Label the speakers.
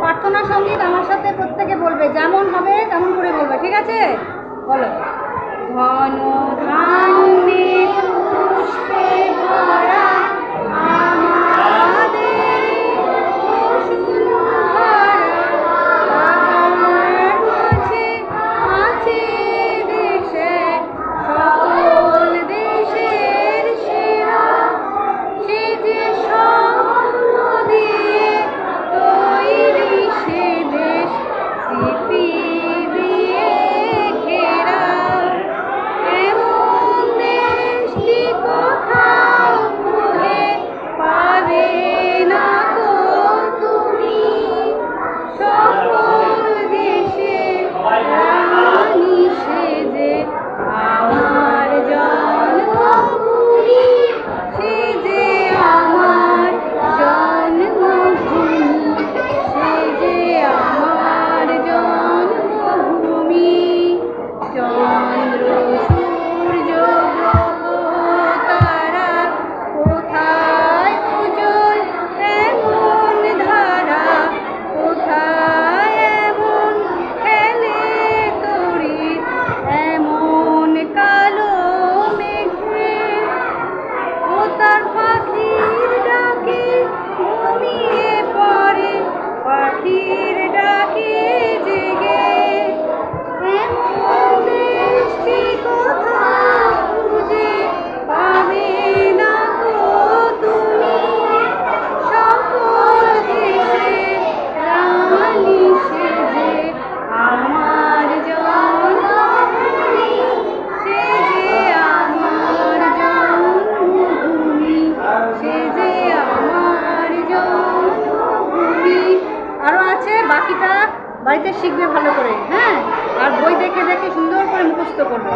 Speaker 1: প্রার্থনা সঙ্গীত আমার সাথে প্রত্যেকে বলবে, যেমন হবে তেমন করে বলবে, ঠিক আছে? বলো। ঘন ধান্যে পুষ্পে ভরা আমাদের বসুন্ধরা, তাহার মাঝে আছে দেশে সকল দেশের সেরা, সে যে স্বপ্ন দিয়ে তৈরি সে দেশ, স্মৃতি দিয়ে ঘেরা। এমন দেশটি কোথাও খুঁজে পাবে না গো তুমি, সকল দেশে রানী সেজে আমার জন্মভূমি, সে যে আমার জন্মভূমি, সে যে আমার জন্মভূমি। চন্দ্র সূর্য গ্রহ তারা কোথায় উজ্জ্বল এমন ধারা, কোথায় এমন খেলে তড়িৎ এমন কালো মেঘে, ও তার পাখির ডাকে ঘুমিয়ে পড়ে, পাখির ডাকে জেগে। এমন দেশটি কোথাও খুঁজে পাবে না গো তুমি, সকল দেশে রানী সেজে আমার জন্মভূমি, সে যে আমার জন্মভূমি, সে যে আমার জন্মভূমি। আরও আছে, বাকিটা বাড়িতে শিখবে ভালো করে, হ্যাঁ? আর বই দেখে দেখে সুন্দর করে মুখস্থ করবে।